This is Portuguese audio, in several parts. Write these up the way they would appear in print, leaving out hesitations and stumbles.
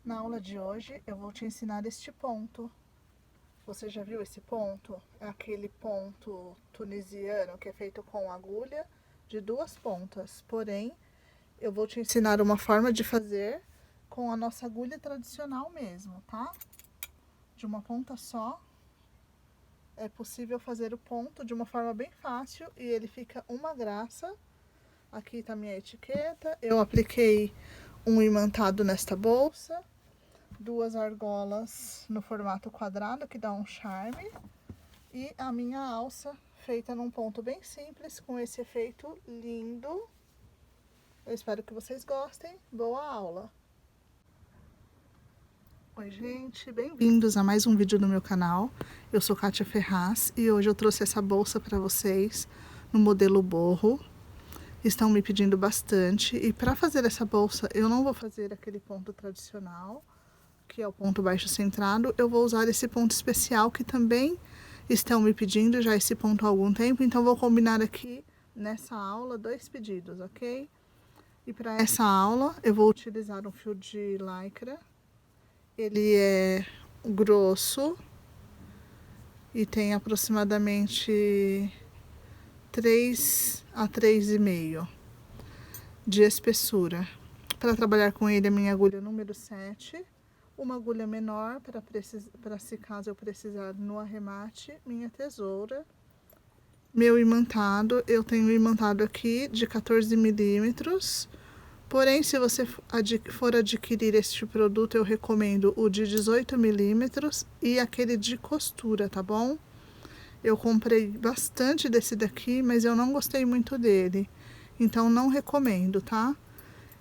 Na aula de hoje eu vou te ensinar este ponto. Você já viu esse ponto? É aquele ponto tunisiano que é feito com agulha de duas pontas. Porém, eu vou te ensinar uma forma de fazer com a nossa agulha tradicional mesmo, tá? De uma ponta só. É possível fazer o ponto de uma forma bem fácil e ele fica uma graça. Aqui tá minha etiqueta. Eu apliquei um imantado nesta bolsa. Duas argolas no formato quadrado, que dá um charme. E a minha alça feita num ponto bem simples, com esse efeito lindo. Eu espero que vocês gostem. Boa aula! Oi, gente, bem-vindos a mais um vídeo do meu canal. Eu sou Kátia Ferraz e hoje eu trouxe essa bolsa para vocês no modelo boho. Estão me pedindo bastante e para fazer essa bolsa eu não vou fazer aquele ponto tradicional, que é o ponto baixo centrado. Eu vou usar esse ponto especial que também estão me pedindo já esse ponto há algum tempo, então vou combinar aqui nessa aula dois pedidos, ok? E para essa aula eu vou utilizar um fio de lycra. Ele é grosso e tem aproximadamente 3 a 3,5 de espessura. Para trabalhar com ele, a minha agulha número 7, uma agulha menor para se caso eu precisar no arremate, minha tesoura, meu imantado. Eu tenho imantado aqui de 14 milímetros. Porém, se você for adquirir este produto, eu recomendo o de 18 milímetros e aquele de costura, tá bom? Eu comprei bastante desse daqui, mas eu não gostei muito dele. Então, não recomendo, tá?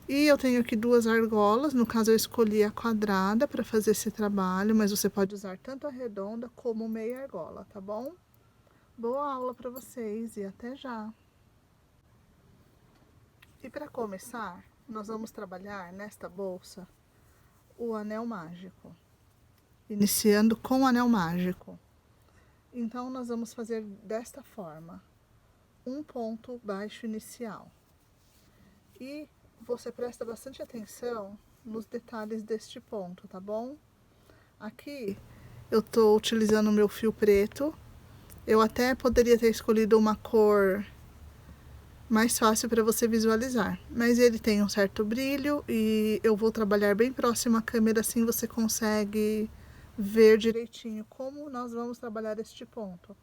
E eu tenho aqui duas argolas. No caso, eu escolhi a quadrada para fazer esse trabalho, mas você pode usar tanto a redonda como meia argola, tá bom? Boa aula para vocês e até já! E para começar, nós vamos trabalhar nesta bolsa o anel mágico, iniciando com o anel mágico. Então, nós vamos fazer desta forma, um ponto baixo inicial. E você presta bastante atenção nos detalhes deste ponto, tá bom? Aqui eu estou utilizando o meu fio preto. Eu até poderia ter escolhido uma cor mais fácil para você visualizar, mas ele tem um certo brilho e eu vou trabalhar bem próximo à câmera, assim você consegue ver direitinho como nós vamos trabalhar este ponto.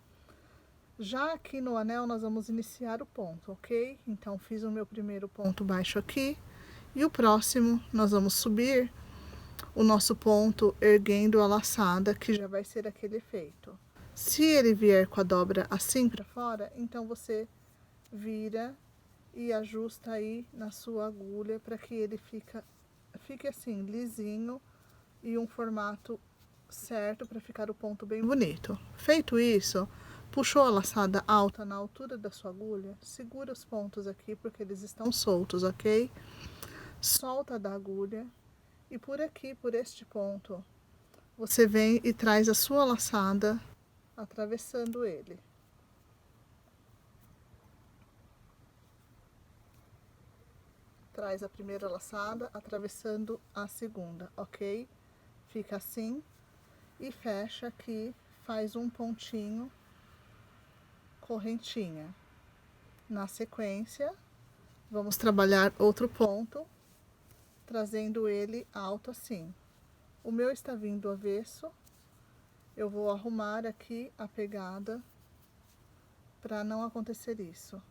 Já aqui no anel nós vamos iniciar o ponto, ok? Então fiz o meu primeiro ponto baixo aqui e o próximo nós vamos subir o nosso ponto erguendo a laçada, que já vai ser aquele efeito. Se ele vier com a dobra assim para fora, então você vira e ajusta aí na sua agulha para que ele fique assim, lisinho e um formato certo para ficar o ponto bem bonito. Feito isso, puxou a laçada alta na altura da sua agulha, segura os pontos aqui porque eles estão soltos, ok? Solta da agulha e por aqui, por este ponto, você vem e traz a sua laçada atravessando ele. Traz a primeira laçada atravessando a segunda, ok? Fica assim e fecha aqui, faz um pontinho, correntinha. Na sequência, vamos trabalhar outro ponto, trazendo ele alto assim. O meu está vindo avesso, eu vou arrumar aqui a pegada para não acontecer isso.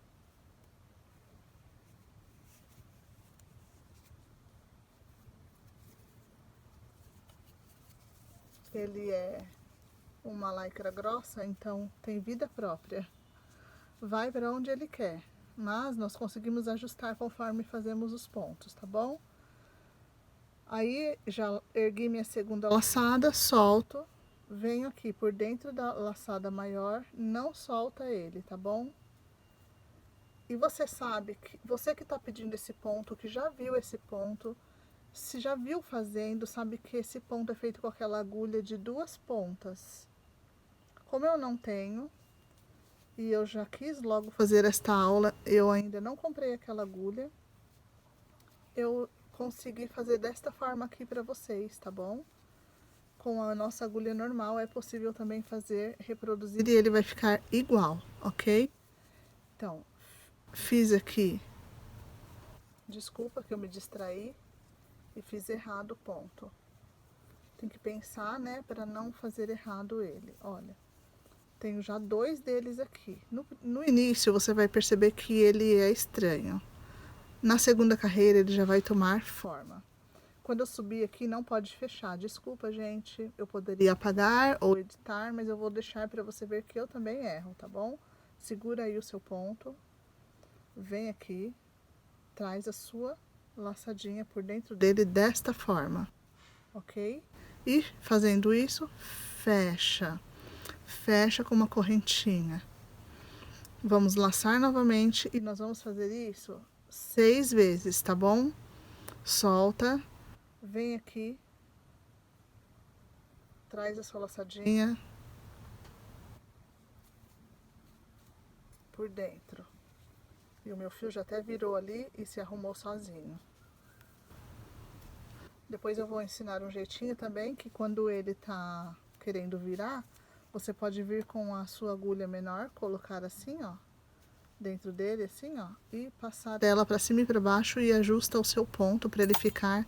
Ele é uma lycra grossa, então tem vida própria. Vai para onde ele quer, mas nós conseguimos ajustar conforme fazemos os pontos, tá bom? Aí já ergui minha segunda laçada, solto, venho aqui por dentro da laçada maior, não solta ele, tá bom? E você sabe que você que tá pedindo esse ponto, que já viu esse ponto, se já viu fazendo, sabe que esse ponto é feito com aquela agulha de duas pontas. Como eu não tenho, e eu já quis logo fazer esta aula, eu ainda não comprei aquela agulha. Eu conseguir fazer desta forma aqui para vocês, tá bom? Com a nossa agulha normal é possível também fazer, reproduzir, e ele vai ficar igual, ok? Então, fiz aqui, desculpa que eu me distraí e fiz errado o ponto. Tem que pensar, né, para não fazer errado ele. Olha, tenho já 2 deles aqui. No início você vai perceber que ele é estranho. Na segunda carreira ele já vai tomar forma. Quando eu subir aqui não pode fechar. Desculpa, gente, eu poderia apagar ou editar, mas eu vou deixar para você ver que eu também erro, tá bom? Segura aí o seu ponto, vem aqui, traz a sua laçadinha por dentro dele desta forma, ok? E fazendo isso, fecha. Fecha com uma correntinha. Vamos laçar novamente e nós vamos fazer isso 6 vezes, tá bom? Solta, vem aqui, traz a sua laçadinha por dentro. E o meu fio já até virou ali e se arrumou sozinho. Depois eu vou ensinar um jeitinho também, que quando ele tá querendo virar, você pode vir com a sua agulha menor, colocar assim, ó, dentro dele, assim, ó, e passar ela para cima e para baixo e ajusta o seu ponto para ele ficar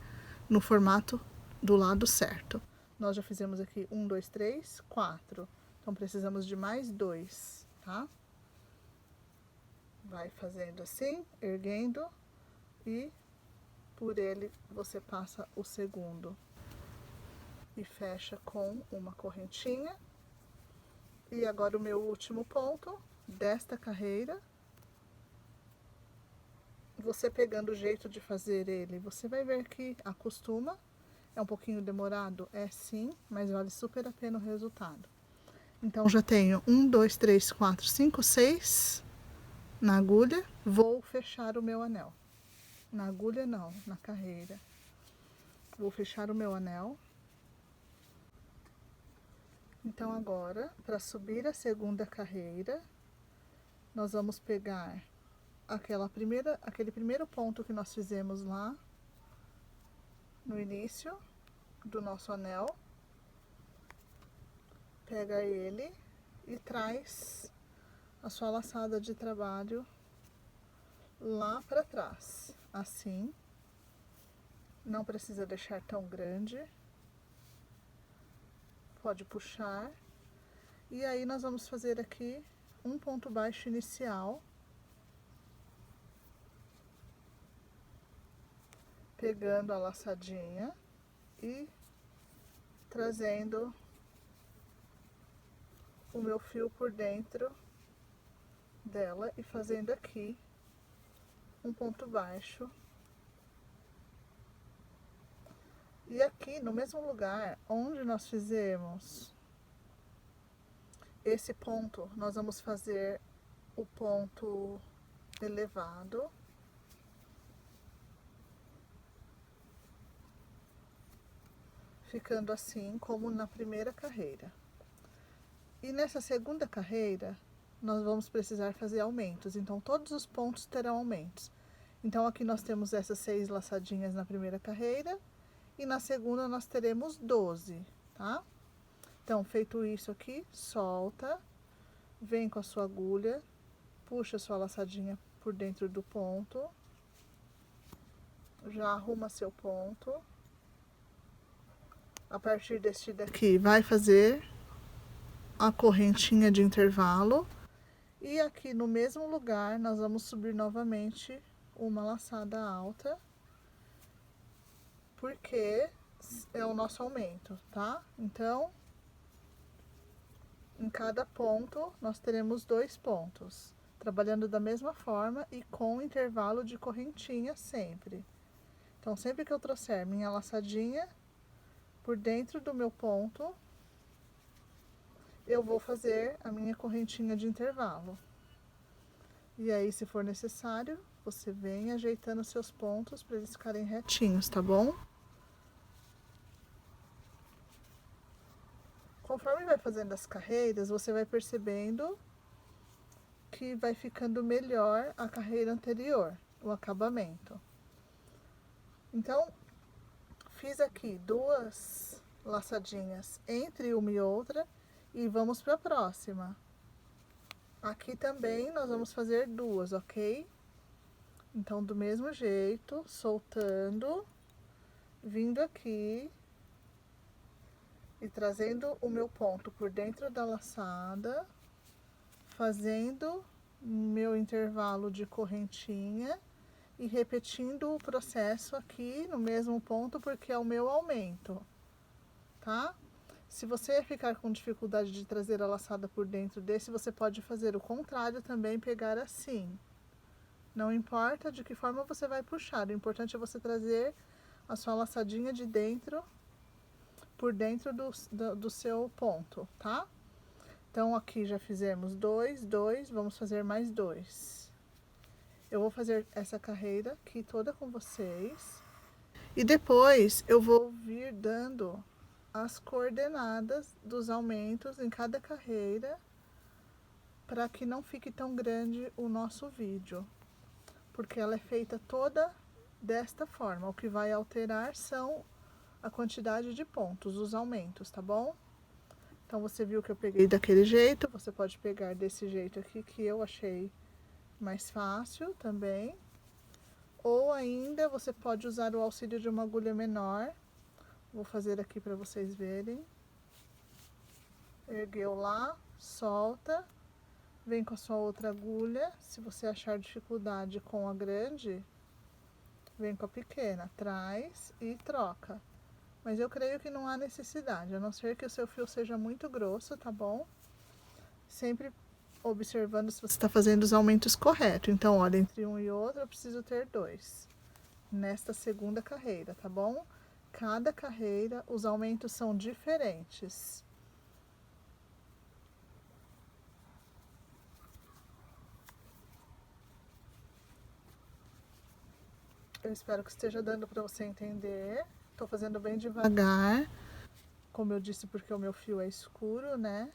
no formato do lado certo. Nós já fizemos aqui 1, 2, 3, 4. Então precisamos de mais 2, tá? Vai fazendo assim, erguendo e por ele você passa o segundo. E fecha com uma correntinha. E agora o meu último ponto desta carreira. Você pegando o jeito de fazer ele, você vai ver que acostuma. É um pouquinho demorado? É sim, mas vale super a pena o resultado. Então já tenho 1, 2, 3, 4, 5, 6 na agulha. Vou fechar o meu anel. Na agulha não, na carreira. Vou fechar o meu anel. Então agora, para subir a segunda carreira, nós vamos pegar aquele primeiro ponto que nós fizemos lá no início do nosso anel. Pega ele e traz a sua laçada de trabalho lá para trás, assim. Não precisa deixar tão grande. Pode puxar. E aí nós vamos fazer aqui um ponto baixo inicial. Pegando a laçadinha e trazendo o meu fio por dentro dela e fazendo aqui um ponto baixo. E aqui no mesmo lugar onde nós fizemos esse ponto, nós vamos fazer o ponto elevado. Ficando assim como na primeira carreira. E nessa segunda carreira, nós vamos precisar fazer aumentos. Então, todos os pontos terão aumentos. Então, aqui nós temos essas 6 laçadinhas na primeira carreira. E na segunda nós teremos 12, tá? Então, feito isso aqui, solta, vem com a sua agulha, puxa a sua laçadinha por dentro do ponto, já arruma seu ponto. A partir deste daqui, vai fazer a correntinha de intervalo. E aqui no mesmo lugar, nós vamos subir novamente uma laçada alta, porque é o nosso aumento, tá? Então, em cada ponto, nós teremos 2 pontos, trabalhando da mesma forma e com intervalo de correntinha sempre. Então, sempre que eu trouxer minha laçadinha por dentro do meu ponto, eu vou fazer a minha correntinha de intervalo. E aí, se for necessário, você vem ajeitando seus pontos para eles ficarem retinhos, tá bom? Conforme vai fazendo as carreiras, você vai percebendo que vai ficando melhor a carreira anterior, o acabamento. Então, fiz aqui 2 laçadinhas entre uma e outra e vamos para a próxima. Aqui também nós vamos fazer 2, ok? Então, do mesmo jeito, soltando, vindo aqui e trazendo o meu ponto por dentro da laçada, fazendo meu intervalo de correntinha e repetindo o processo aqui no mesmo ponto, porque é o meu aumento, tá? Se você ficar com dificuldade de trazer a laçada por dentro desse, você pode fazer o contrário também, pegar assim. Não importa de que forma você vai puxar, o importante é você trazer a sua laçadinha de dentro, por dentro do seu ponto, tá? Então, aqui já fizemos 2, 2, vamos fazer mais 2. Eu vou fazer essa carreira aqui toda com vocês. E depois eu vou vir dando as coordenadas dos aumentos em cada carreira, para que não fique tão grande o nosso vídeo. Porque ela é feita toda desta forma. O que vai alterar são a quantidade de pontos, os aumentos, tá bom? Então, você viu que eu peguei daquele jeito, você pode pegar desse jeito aqui, que eu achei mais fácil também. Ou ainda, você pode usar o auxílio de uma agulha menor. Vou fazer aqui para vocês verem. Ergueu lá, solta, vem com a sua outra agulha. Se você achar dificuldade com a grande, vem com a pequena, traz e troca. Mas eu creio que não há necessidade, a não ser que o seu fio seja muito grosso, tá bom? Sempre observando se você está fazendo os aumentos corretos. Então, olha, entre um e outro eu preciso ter 2. Nesta segunda carreira, tá bom? Cada carreira, os aumentos são diferentes. Eu espero que esteja dando para você entender. Tô fazendo bem devagar, como eu disse, porque o meu fio é escuro, né?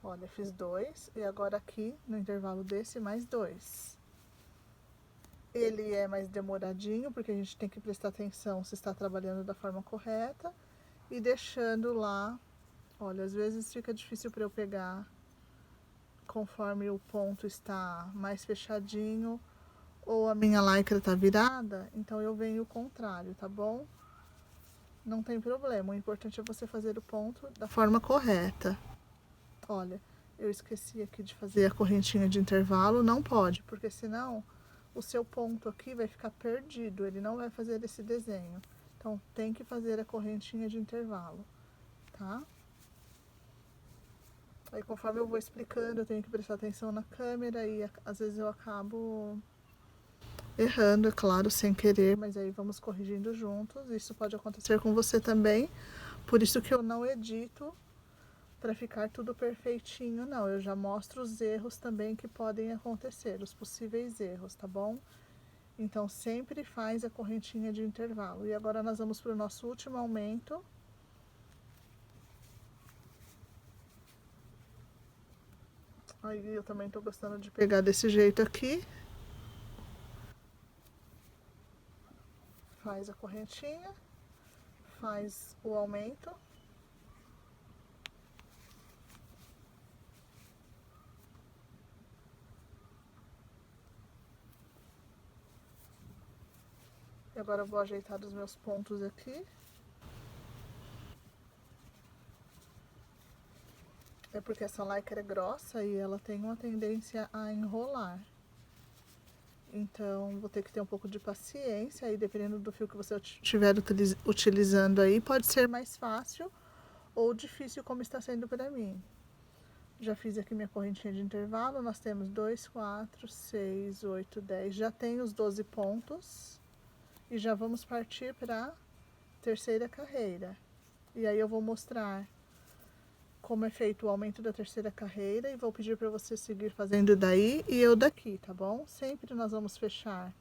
Olha, fiz 2 e agora aqui, no intervalo desse, mais 2. Ele é mais demoradinho, porque a gente tem que prestar atenção se está trabalhando da forma correta. E deixando lá, olha, às vezes fica difícil para eu pegar conforme o ponto está mais fechadinho ou a minha lycra tá virada, então eu venho o contrário, tá bom? Não tem problema, o importante é você fazer o ponto da forma correta. Olha, eu esqueci aqui de fazer a correntinha de intervalo, não pode, porque senão o seu ponto aqui vai ficar perdido, ele não vai fazer esse desenho. Então, tem que fazer a correntinha de intervalo, tá? Aí, conforme eu vou explicando, eu tenho que prestar atenção na câmera e às vezes eu acabo errando, é claro, sem querer, mas aí vamos corrigindo juntos. Isso pode acontecer com você também, por isso que eu não edito para ficar tudo perfeitinho, não. Eu já mostro os erros também que podem acontecer, os possíveis erros, tá bom? Então, sempre faz a correntinha de intervalo. E agora nós vamos para o nosso último aumento. Aí eu também tô gostando de pegar desse jeito aqui. Faz a correntinha, faz o aumento. E agora eu vou ajeitar os meus pontos aqui. É porque essa lycra é grossa e ela tem uma tendência a enrolar. Então, vou ter que ter um pouco de paciência. Aí, dependendo do fio que você estiver utilizando aí, pode ser mais fácil ou difícil, como está sendo para mim. Já fiz aqui minha correntinha de intervalo. Nós temos 2, 4, 6, 8, 10. Já tem os 12 pontos. E já vamos partir para a terceira carreira. E aí, eu vou mostrar como é feito o aumento da terceira carreira e vou pedir para você seguir fazendo daí e eu daqui, tá bom? Sempre nós vamos fechar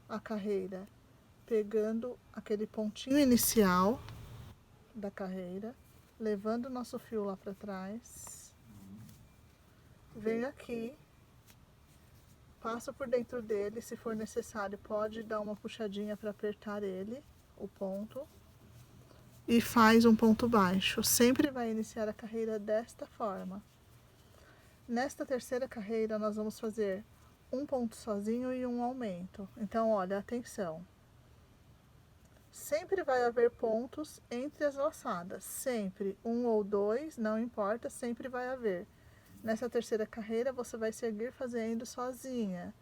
a carreira pegando aquele pontinho inicial da carreira, levando o nosso fio lá para trás, venho aqui, passa por dentro dele, se for necessário, pode dar uma puxadinha para apertar ele, o ponto, e faz um ponto baixo. Sempre vai iniciar a carreira desta forma. Nesta terceira carreira, nós vamos fazer um ponto sozinho e um aumento. Então, olha, atenção. Sempre vai haver pontos entre as laçadas. Sempre, um ou dois, não importa, sempre vai haver. Nessa terceira carreira, você vai seguir fazendo sozinha.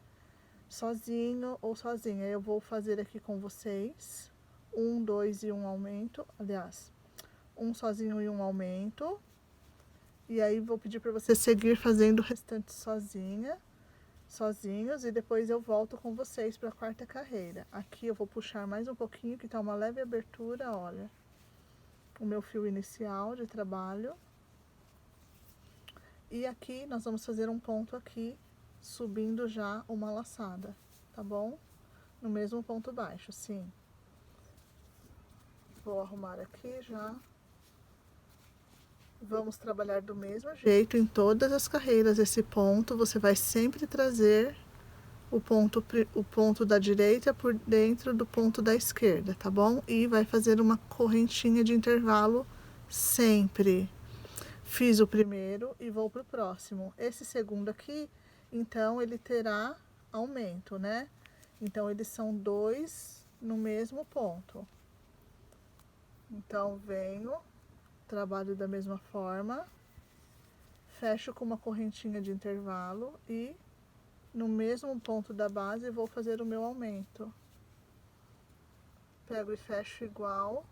Sozinho ou sozinha. Eu vou fazer aqui com vocês. Um, dois e um aumento. Aliás, um sozinho e um aumento. E aí, vou pedir para você seguir fazendo o restante sozinhos, e depois eu volto com vocês para a quarta carreira. Aqui eu vou puxar mais um pouquinho, que tá uma leve abertura, olha. O meu fio inicial de trabalho. E aqui nós vamos fazer um ponto aqui, subindo já uma laçada, tá bom? No mesmo ponto baixo, sim. Vou arrumar aqui já. Vamos trabalhar do mesmo jeito em todas as carreiras. Esse ponto, você vai sempre trazer o ponto da direita por dentro do ponto da esquerda, tá bom? E vai fazer uma correntinha de intervalo sempre. Fiz o primeiro e vou pro próximo. Esse segundo aqui, então, ele terá aumento, né? Então, eles são dois no mesmo ponto. Então, venho, trabalho da mesma forma, fecho com uma correntinha de intervalo e no mesmo ponto da base vou fazer o meu aumento. Pego e fecho igual,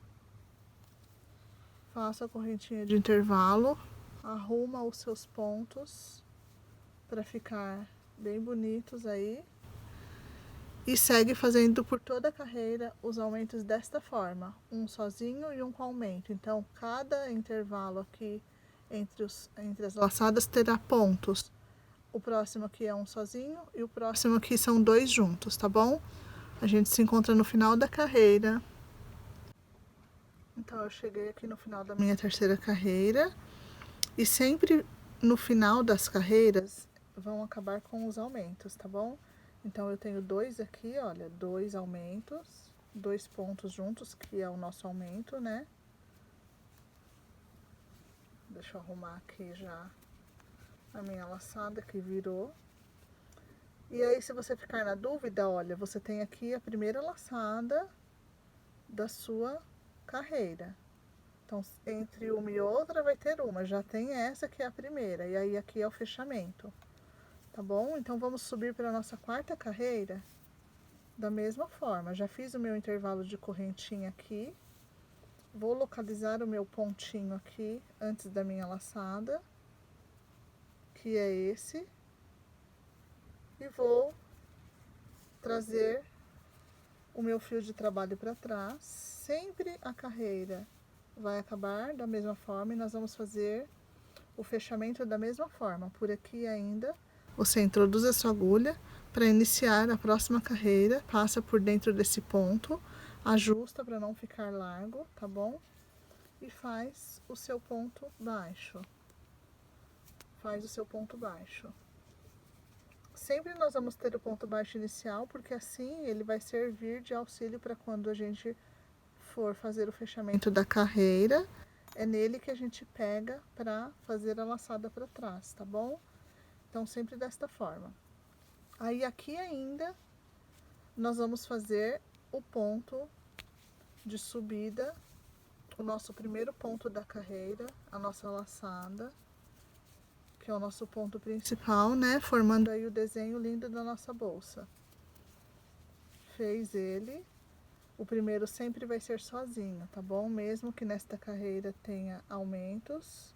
faço a correntinha de intervalo, arruma os seus pontos para ficar bem bonitos aí e segue fazendo por toda a carreira os aumentos desta forma, um sozinho e um com aumento. Então, cada intervalo aqui entre as laçadas terá pontos. O próximo aqui é um sozinho e o próximo aqui são dois juntos, tá bom? A gente se encontra no final da carreira. Então, eu cheguei aqui no final da minha terceira carreira e sempre no final das carreiras vão acabar com os aumentos, tá bom? Então, eu tenho dois aqui, olha, dois aumentos, dois pontos juntos, que é o nosso aumento, né? Deixa eu arrumar aqui já a minha laçada que virou. E aí, se você ficar na dúvida, olha, você tem aqui a primeira laçada da sua carreira. Então, entre uma e outra vai ter uma, já tem essa que é a primeira, e aí aqui é o fechamento. Tá bom? Então, vamos subir para a nossa quarta carreira da mesma forma. Já fiz o meu intervalo de correntinha aqui. Vou localizar o meu pontinho aqui antes da minha laçada, que é esse. E vou trazer o meu fio de trabalho para trás. Sempre a carreira vai acabar da mesma forma e nós vamos fazer o fechamento da mesma forma. Por aqui ainda, você introduz a sua agulha para iniciar a próxima carreira, passa por dentro desse ponto, ajusta para não ficar largo, tá bom? E faz o seu ponto baixo. Faz o seu ponto baixo. Sempre nós vamos ter o ponto baixo inicial, porque assim ele vai servir de auxílio para quando a gente for fazer o fechamento da carreira, é nele que a gente pega para fazer a laçada para trás, tá bom? Então, sempre desta forma. Aí, aqui ainda, nós vamos fazer o ponto de subida, o nosso primeiro ponto da carreira, a nossa laçada, que é o nosso ponto principal, né? Formando aí o desenho lindo da nossa bolsa. Fez ele. O primeiro sempre vai ser sozinho, tá bom? Mesmo que nesta carreira tenha aumentos,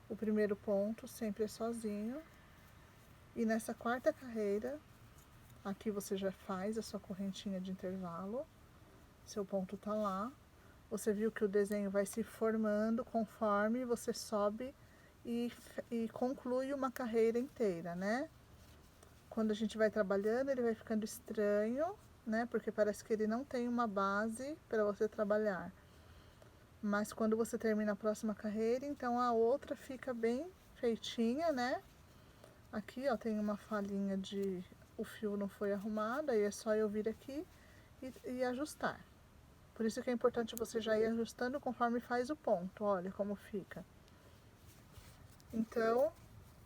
o primeiro ponto sempre é sozinho. E nessa quarta carreira, aqui você já faz a sua correntinha de intervalo, seu ponto tá lá. Você viu que o desenho vai se formando conforme você sobe e conclui uma carreira inteira, né? Quando a gente vai trabalhando, ele vai ficando estranho, né? Porque parece que ele não tem uma base para você trabalhar. Mas quando você termina a próxima carreira, então a outra fica bem feitinha, né? Aqui, ó, tem uma falhinha de o fio não foi arrumado, aí é só eu vir aqui e ajustar. Por isso que é importante você já ir ajustando conforme faz o ponto, olha como fica. Então,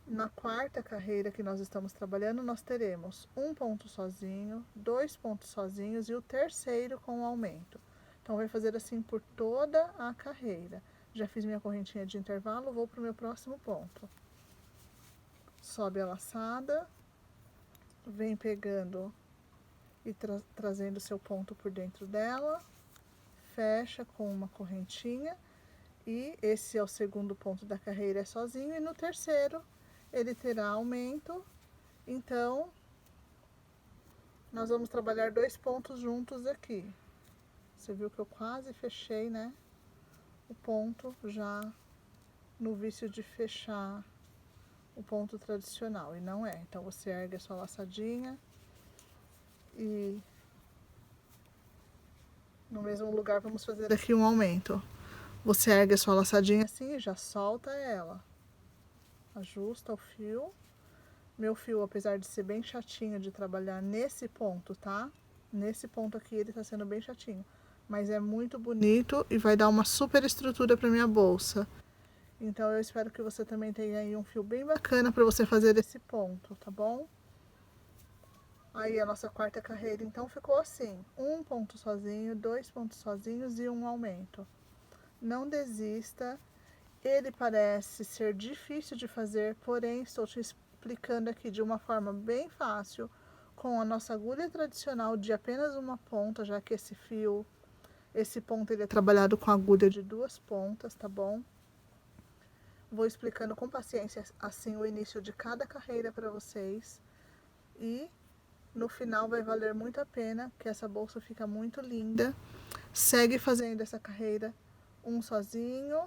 na quarta carreira que nós estamos trabalhando, nós teremos um ponto sozinho, 2 pontos sozinhos e o terceiro com aumento. Então, vai fazer assim por toda a carreira. Já fiz minha correntinha de intervalo, vou para o meu próximo ponto. Sobe a laçada, vem pegando e trazendo seu ponto por dentro dela, fecha com uma correntinha e esse é o segundo ponto da carreira, é sozinho, e no terceiro ele terá aumento. Então, nós vamos trabalhar 2 pontos juntos aqui. Você viu que eu quase fechei, né? O ponto já no vício de fechar o ponto tradicional, e não é. Então, você ergue a sua laçadinha e no mesmo lugar vamos fazer aqui um aumento. Você ergue a sua laçadinha assim e já solta ela. Ajusta o fio. Meu fio, apesar de ser bem chatinho de trabalhar nesse ponto, tá? Nesse ponto aqui ele tá sendo bem chatinho. Mas é muito bonito e vai dar uma super estrutura pra minha bolsa. Então eu espero que você também tenha aí um fio bem bacana pra você fazer esse ponto, tá bom? Aí a nossa quarta carreira então ficou assim. Um ponto sozinho, 2 pontos sozinhos e um aumento. Não desista. Ele parece ser difícil de fazer, porém estou te explicando aqui de uma forma bem fácil, com a nossa agulha tradicional de apenas uma ponta, já que esse ponto ele é trabalhado com agulha de 2 pontas, tá bom? Vou explicando com paciência assim o início de cada carreira para vocês e no final vai valer muito a pena, que essa bolsa fica muito linda. Segue fazendo essa carreira um sozinho,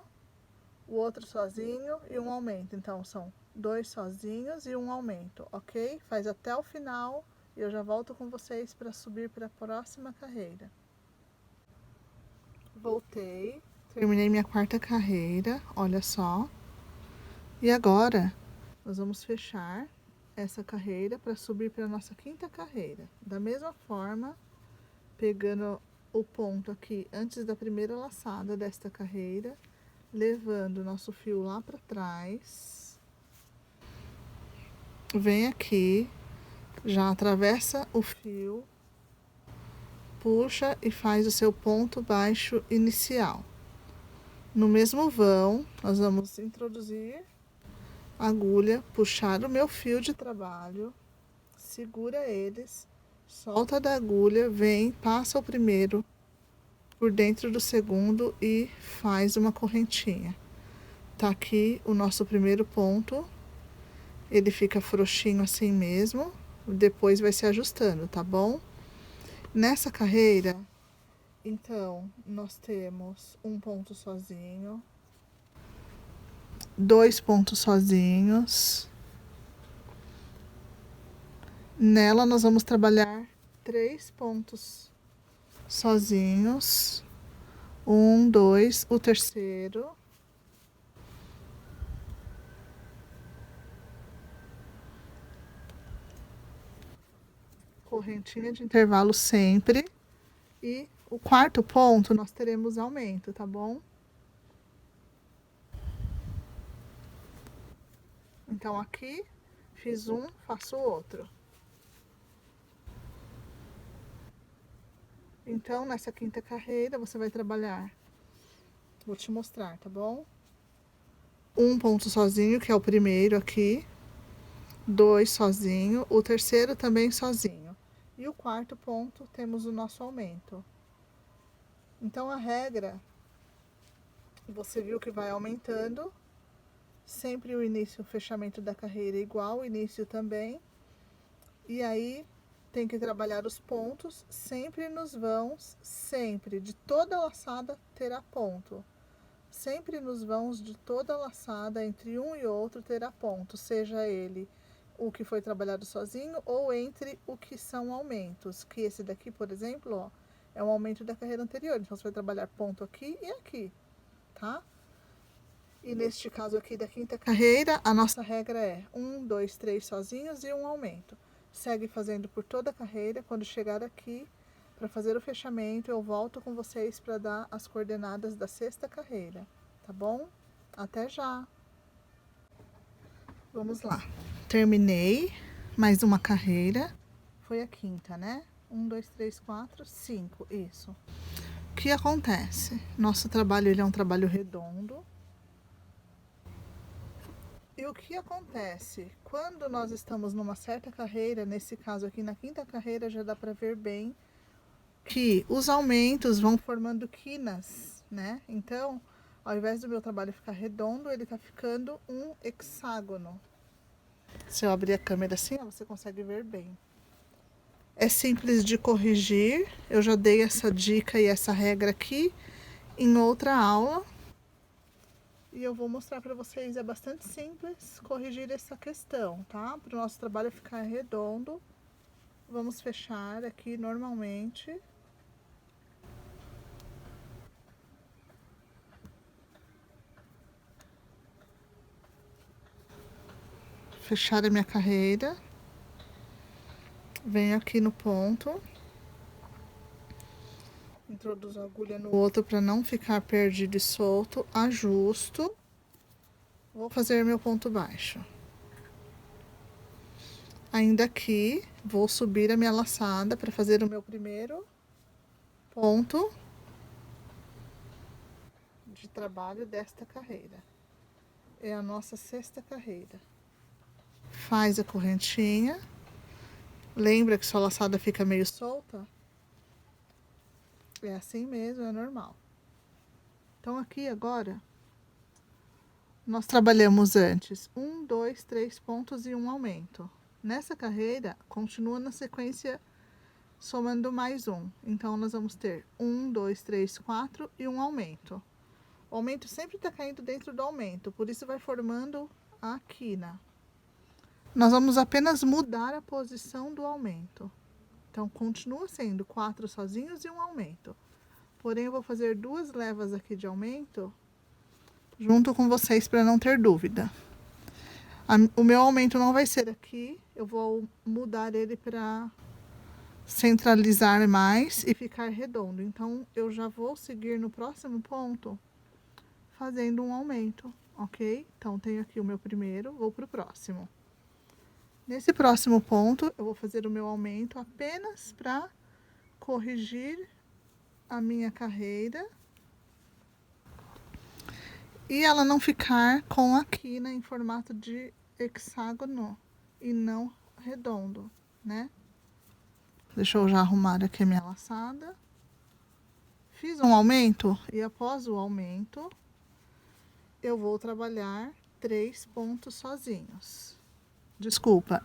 o outro sozinho e um aumento. Então, são 2 sozinhos e um aumento, ok? Faz até o final e eu já volto com vocês para subir para a próxima carreira. Voltei, terminei minha quarta carreira, olha só. E agora, nós vamos fechar essa carreira para subir para a nossa quinta carreira. Da mesma forma, pegando o ponto aqui antes da primeira laçada desta carreira, levando o nosso fio lá para trás, vem aqui, já atravessa o fio, puxa e faz o seu ponto baixo inicial. No mesmo vão, nós vamos introduzir a agulha, puxar o meu fio de trabalho, segura eles, solta da agulha, vem, passa o primeiro por dentro do segundo e faz uma correntinha. Tá aqui o nosso primeiro ponto, ele fica frouxinho assim mesmo, depois vai se ajustando, tá bom? Nessa carreira, então, nós temos um ponto sozinho, 2 pontos sozinhos. Nela nós vamos trabalhar 3 pontos sozinhos, 1, 2, o terceiro. Correntinha de intervalo sempre. E o quarto ponto nós teremos aumento, tá bom? Então aqui fiz um, faço outro. Então nessa quinta carreira você vai trabalhar, vou te mostrar, tá bom? Um ponto sozinho, que é o primeiro aqui, 2 sozinho, o terceiro também sozinho. E o quarto ponto temos o nosso aumento. Então a regra, você viu que vai aumentando, sempre o início, o fechamento da carreira é igual, o início também. E aí tem que trabalhar os pontos sempre nos vãos, sempre, de toda laçada terá ponto. Sempre nos vãos de toda laçada, entre um e outro, terá ponto, seja ele o que foi trabalhado sozinho ou entre o que são aumentos. Que esse daqui, por exemplo, ó, é um aumento da carreira anterior. Então, você vai trabalhar ponto aqui e aqui, tá? E neste caso aqui da quinta carreira, a nossa regra é 1, 2, 3 sozinhos e um aumento. segue fazendo por toda a carreira. Quando chegar aqui, para fazer o fechamento, eu volto com vocês para dar as coordenadas da 6ª carreira, tá bom? Até já! Vamos lá. Terminei mais uma carreira. Foi a 5ª, né? 1, 2, 3, 4, 5, isso. O que acontece? Nosso trabalho ele é um trabalho redondo. E o que acontece? Quando nós estamos numa certa carreira, nesse caso aqui na 5ª carreira, já dá para ver bem que os aumentos vão formando quinas, né? Então, ao invés do meu trabalho ficar redondo, ele tá ficando um hexágono. Se eu abrir a câmera assim, ó, você consegue ver bem. É simples de corrigir. Eu já dei essa dica e essa regra aqui em outra aula. E eu vou mostrar para vocês, é bastante simples corrigir essa questão, tá? Para o nosso trabalho ficar redondo, vamos fechar aqui normalmente. Fechar a minha carreira. Venho aqui no ponto. Introduzo a agulha no outro para não ficar perdido e solto. Ajusto. Vou fazer meu ponto baixo. Ainda aqui, vou subir a minha laçada para fazer o meu primeiro ponto de trabalho desta carreira. É a nossa 6ª carreira. Faz a correntinha. Lembra que sua laçada fica meio solta? É assim mesmo, é normal. Então aqui agora, nós trabalhamos antes 1, 2, 3 pontos e um aumento. Nessa carreira, continua na sequência somando mais um. Então, nós vamos ter 1, 2, 3, 4 e um aumento. O aumento sempre está caindo dentro do aumento, por isso vai formando a quina. Nós vamos apenas mudar a posição do aumento. Então, continua sendo 4 sozinhos e um aumento. Porém, eu vou fazer 2 levas aqui de aumento junto com vocês para não ter dúvida. O meu aumento não vai ser aqui, eu vou mudar ele para centralizar mais e ficar redondo. Então, eu já vou seguir no próximo ponto fazendo um aumento, ok? Então, tenho aqui o meu primeiro, vou para o próximo. Nesse próximo ponto, eu vou fazer o meu aumento apenas para corrigir a minha carreira e ela não ficar com a quina em formato de hexágono e não redondo, né? Deixa eu já arrumar aqui a minha laçada. Fiz um aumento e após o aumento, eu vou trabalhar 3 pontos sozinhos. Desculpa,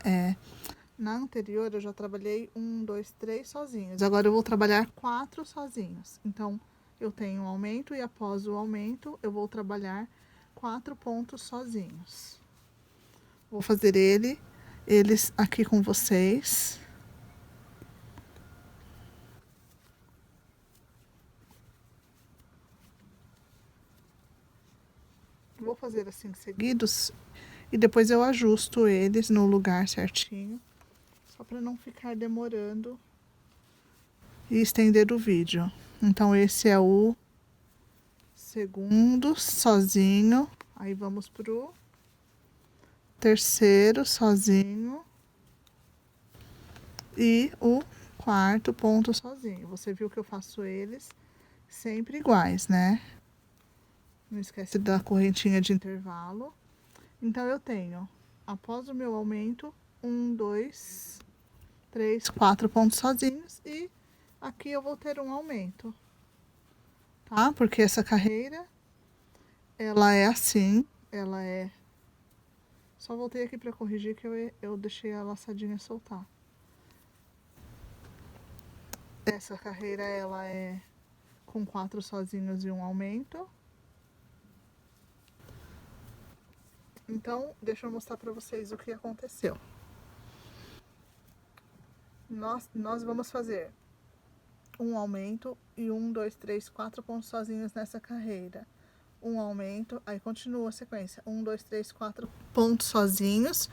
na anterior eu já trabalhei 1, 2, 3 sozinhos. Agora eu vou trabalhar 4 sozinhos. Então, eu tenho um aumento e após o aumento, eu vou trabalhar 4 pontos sozinhos. Vou fazer eles aqui com vocês. Vou fazer assim seguidos e depois eu ajusto eles no lugar certinho, só para não ficar demorando e estender o vídeo. Então esse é o segundo sozinho, aí vamos pro terceiro sozinho e o quarto ponto sozinho. Você viu que eu faço eles sempre iguais, né? Não esquece da correntinha de intervalo. Então, eu tenho, após o meu aumento, 1, 2, 3, 4 pontos sozinhos. E aqui eu vou ter um aumento, tá? Porque essa carreira, ela é assim, ela é... Só voltei aqui para corrigir que eu deixei a laçadinha soltar. Essa carreira, ela é com 4 sozinhos e um aumento. Então, deixa eu mostrar para vocês o que aconteceu. Nós vamos fazer um aumento e 1, 2, 3, 4 pontos sozinhos nessa carreira. um aumento, aí continua a sequência, 1, 2, 3, 4 pontos sozinhos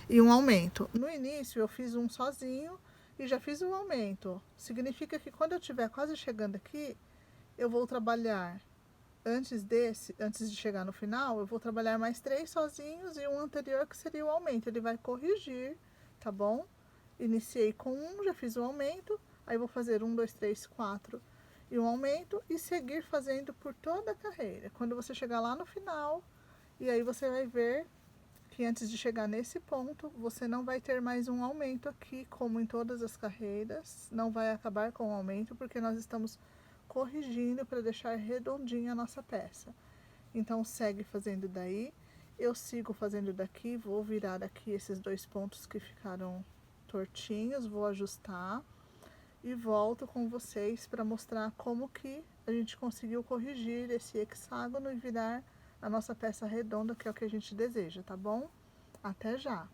e um aumento. No início eu fiz um sozinho e já fiz um aumento. Significa que quando eu estiver quase chegando aqui, eu vou trabalhar antes de chegar no final, eu vou trabalhar mais 3 sozinhos e um anterior que seria o aumento. Ele vai corrigir, tá bom? Iniciei com 1, já fiz o aumento, aí vou fazer 1, 2, 3, 4 e um aumento e seguir fazendo por toda a carreira. Quando você chegar lá no final, e aí você vai ver que antes de chegar nesse ponto, você não vai ter mais um aumento aqui, como em todas as carreiras, não vai acabar com o aumento, porque nós estamos corrigindo para deixar redondinha a nossa peça. Então, segue fazendo daí, eu sigo fazendo daqui, vou virar aqui esses 2 pontos que ficaram tortinhos, vou ajustar e volto com vocês para mostrar como que a gente conseguiu corrigir esse hexágono e virar a nossa peça redonda, que é o que a gente deseja, tá bom? Até já!